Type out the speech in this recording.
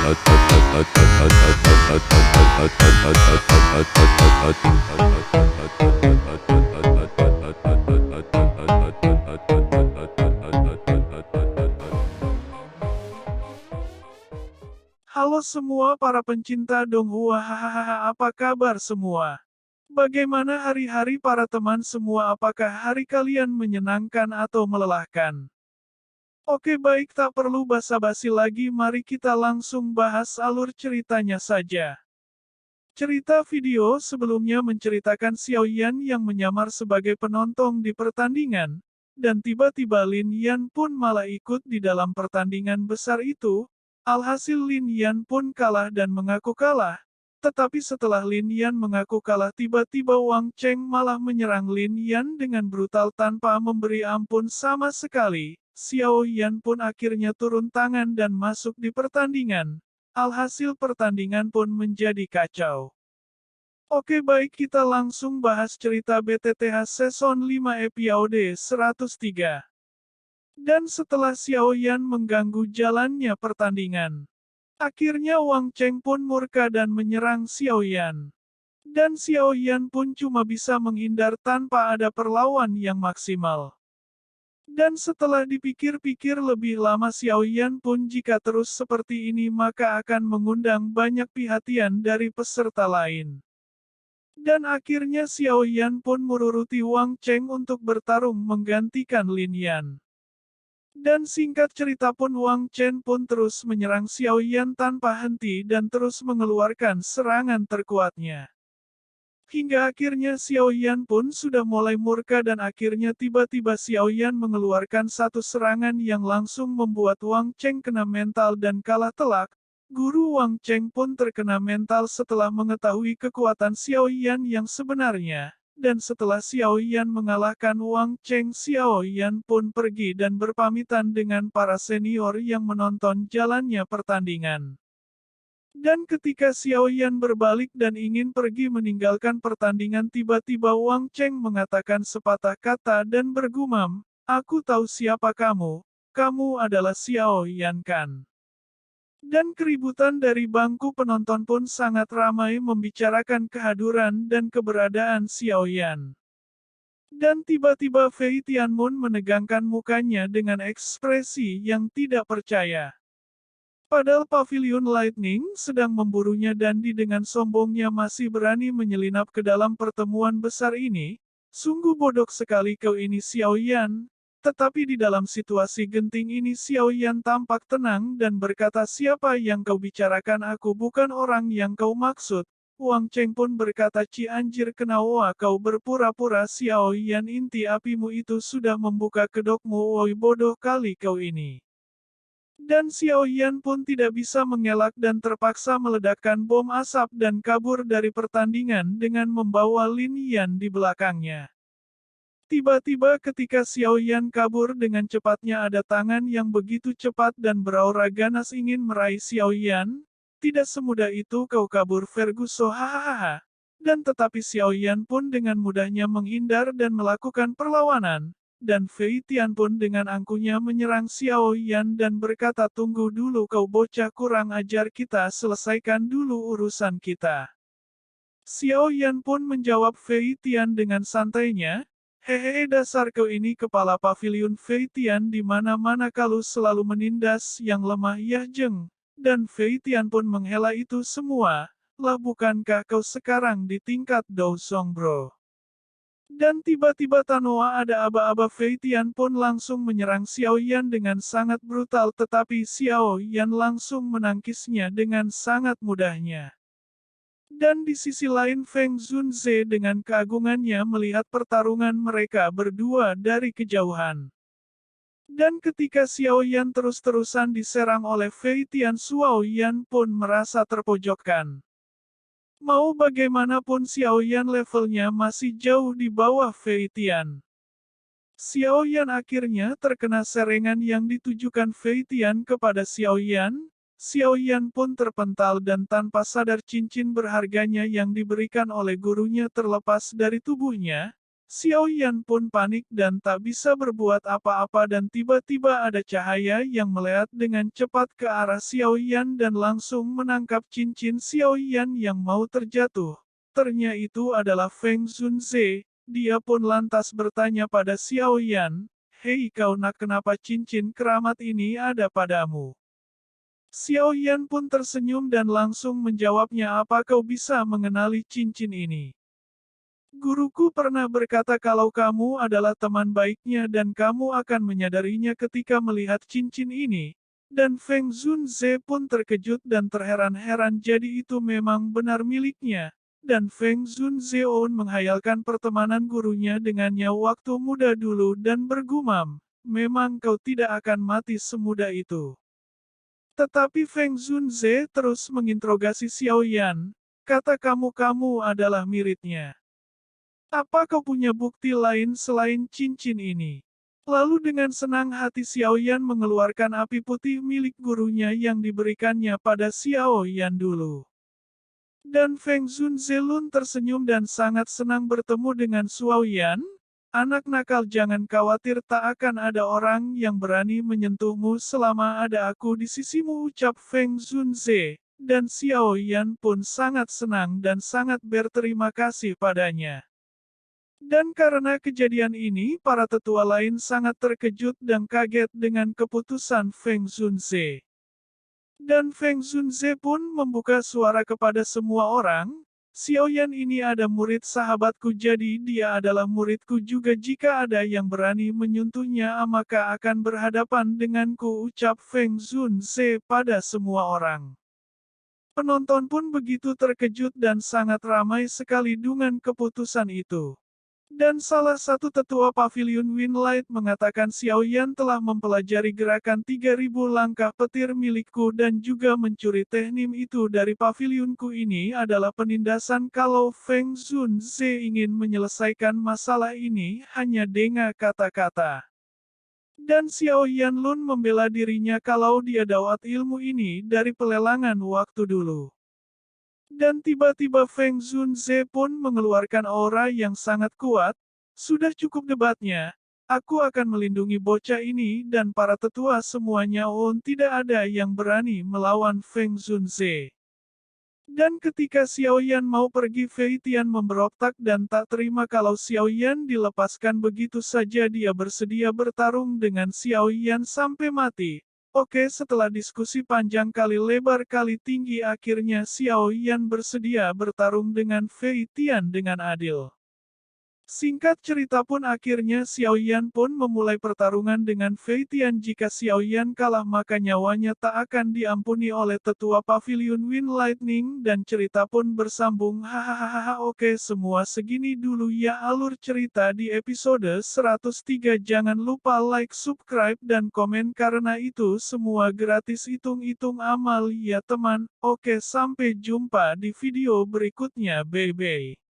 Halo semua para pencinta Donghua, hahaha, apa kabar semua? Bagaimana hari-hari para teman semua? Apakah hari kalian menyenangkan atau melelahkan? Oke, baik, tak perlu basa-basi lagi, mari kita langsung bahas alur ceritanya saja. Cerita video sebelumnya menceritakan Xiao Yan yang menyamar sebagai penonton di pertandingan, dan tiba-tiba Lin Yan pun malah ikut di dalam pertandingan besar itu. Alhasil Lin Yan pun kalah dan mengaku kalah. Tetapi setelah Lin Yan mengaku kalah, tiba-tiba Wang Cheng malah menyerang Lin Yan dengan brutal tanpa memberi ampun sama sekali. Xiao Yan pun akhirnya turun tangan dan masuk di pertandingan. Alhasil pertandingan pun menjadi kacau. Oke, baik, kita langsung bahas cerita BTTH Season 5 Episode 103. Dan setelah Xiao Yan mengganggu jalannya pertandingan, akhirnya Wang Cheng pun murka dan menyerang Xiao Yan. Dan Xiao Yan pun cuma bisa menghindar tanpa ada perlawan yang maksimal. Dan setelah dipikir-pikir lebih lama, Xiao Yan pun jika terus seperti ini maka akan mengundang banyak perhatian dari peserta lain. Dan akhirnya Xiao Yan pun menuruti Wang Cheng untuk bertarung menggantikan Lin Yan. Dan singkat cerita pun Wang Cheng pun terus menyerang Xiao Yan tanpa henti dan terus mengeluarkan serangan terkuatnya. Hingga akhirnya Xiao Yan pun sudah mulai murka dan akhirnya tiba-tiba Xiao Yan mengeluarkan satu serangan yang langsung membuat Wang Cheng kena mental dan kalah telak. Guru Wang Cheng pun terkena mental setelah mengetahui kekuatan Xiao Yan yang sebenarnya. Dan setelah Xiao Yan mengalahkan Wang Cheng, Xiao Yan pun pergi dan berpamitan dengan para senior yang menonton jalannya pertandingan. Dan ketika Xiao Yan berbalik dan ingin pergi meninggalkan pertandingan, tiba-tiba Wang Cheng mengatakan sepatah kata dan bergumam, "Aku tahu siapa kamu adalah Xiao Yan kan?" Dan keributan dari bangku penonton pun sangat ramai membicarakan kehadiran dan keberadaan Xiao Yan. Dan tiba-tiba Fei Tianmun menegangkan mukanya dengan ekspresi yang tidak percaya. Padahal Pavilion Lightning sedang memburunya dan dengan sombongnya masih berani menyelinap ke dalam pertemuan besar ini. Sungguh bodoh sekali kau ini Xiao Yan. Tetapi di dalam situasi genting ini Xiao Yan tampak tenang dan berkata, "Siapa yang kau bicarakan? Aku bukan orang yang kau maksud." Wang Cheng pun berkata, "Ci anjir, kenapa kau berpura-pura?" Xiao Yan, inti apimu itu sudah membuka kedokmu. Woi, bodoh kali kau ini. Dan Xiao Yan pun tidak bisa mengelak dan terpaksa meledakkan bom asap dan kabur dari pertandingan dengan membawa Lin Yan di belakangnya. Tiba-tiba ketika Xiao Yan kabur dengan cepatnya, ada tangan yang begitu cepat dan beraura ganas ingin meraih Xiao Yan. "Tidak semudah itu kau kabur, Ferguson, hahaha." Dan tetapi Xiao Yan pun dengan mudahnya menghindar dan melakukan perlawanan. Dan Fei Tian pun dengan angkuhnya menyerang Xiao Yan dan berkata, "Tunggu dulu kau bocah kurang ajar, kita selesaikan dulu urusan kita." Xiao Yan pun menjawab Fei Tian dengan santainya, "Hehehe, dasar kau ini kepala Pavilion Fei Tian, di mana-mana kalau selalu menindas yang lemah, ya jeng." Dan Fei Tian pun menghela itu semua. "Lah, bukankah kau sekarang di tingkat Dou Song bro?" Dan tiba-tiba Tanoa ada aba-aba Fei Tian pun langsung menyerang Xiao Yan dengan sangat brutal, tetapi Xiao Yan langsung menangkisnya dengan sangat mudahnya. Dan di sisi lain Feng Zunze dengan keagungannya melihat pertarungan mereka berdua dari kejauhan. Dan ketika Xiao Yan terus-terusan diserang oleh Fei Tian, Xiao Yan pun merasa terpojokkan. Mau bagaimanapun Xiao Yan levelnya masih jauh di bawah Fei Tian. Xiao Yan akhirnya terkena serangan yang ditujukan Fei Tian kepada Xiao Yan. Xiao Yan pun terpental dan tanpa sadar cincin berharganya yang diberikan oleh gurunya terlepas dari tubuhnya. Xiao Yan pun panik dan tak bisa berbuat apa-apa dan tiba-tiba ada cahaya yang melehat dengan cepat ke arah Xiao Yan dan langsung menangkap cincin Xiao Yan yang mau terjatuh. Ternyata itu adalah Feng Zunze. Dia pun lantas bertanya pada Xiao Yan, "Hei kau nak kenapa cincin keramat ini ada padamu?" Xiao Yan pun tersenyum dan langsung menjawabnya, "Apa kau bisa mengenali cincin ini? Guruku pernah berkata kalau kamu adalah teman baiknya dan kamu akan menyadarinya ketika melihat cincin ini." Dan Feng Zunze pun terkejut dan terheran-heran, jadi itu memang benar miliknya. Dan Feng Zunzeon menghayalkan pertemanan gurunya dengannya waktu muda dulu dan bergumam, "Memang kau tidak akan mati semudah itu." Tetapi Feng Zunze terus menginterogasi Xiao Yan, "Kata kamu adalah muridnya. Apa kau punya bukti lain selain cincin ini?" Lalu dengan senang hati Xiao Yan mengeluarkan api putih milik gurunya yang diberikannya pada Xiao Yan dulu. Dan Feng Zunzelun tersenyum dan sangat senang bertemu dengan Xiao Yan. "Anak nakal, jangan khawatir, tak akan ada orang yang berani menyentuhmu selama ada aku di sisimu," ucap Feng Zunze. Dan Xiao Yan pun sangat senang dan sangat berterima kasih padanya. Dan karena kejadian ini, para tetua lain sangat terkejut dan kaget dengan keputusan Feng Zunze. Dan Feng Zunze pun membuka suara kepada semua orang, "Xiao Yan ini ada murid sahabatku, jadi dia adalah muridku juga. Jika ada yang berani menyentuhnya maka akan berhadapan denganku," ucap Feng Zunze pada semua orang. Penonton pun begitu terkejut dan sangat ramai sekali dengan keputusan itu. Dan salah satu tetua Pavilion Winlight mengatakan, "Xiao Yan telah mempelajari gerakan 3000 langkah petir milikku dan juga mencuri teknik itu dari pavilionku. Ini adalah penindasan kalau Feng Zunze ingin menyelesaikan masalah ini hanya dengan kata-kata." Dan Xiao Yan Lun membela dirinya kalau dia dapat ilmu ini dari pelelangan waktu dulu. Dan tiba-tiba Feng Zunze pun mengeluarkan aura yang sangat kuat. "Sudah cukup debatnya. Aku akan melindungi bocah ini dan para tetua semuanya. Tidak ada yang berani melawan Feng Zunze." Dan ketika Xiao Yan mau pergi, Fei Tian memberontak dan tak terima kalau Xiao Yan dilepaskan begitu saja. Dia bersedia bertarung dengan Xiao Yan sampai mati. Oke, setelah diskusi panjang kali lebar kali tinggi, akhirnya Xiao Yan bersedia bertarung dengan Fei Tian dengan adil. Singkat cerita pun akhirnya Xiao Yan pun memulai pertarungan dengan Fei Tian. Jika Xiao Yan kalah maka nyawanya tak akan diampuni oleh tetua Pavilion Wind Lightning dan cerita pun bersambung. Hahaha, oke, semua segini dulu ya alur cerita di episode 103. Jangan lupa like, subscribe, dan komen karena itu semua gratis. Hitung-hitung amal ya teman. Oke, sampai jumpa di video berikutnya. Bye bye.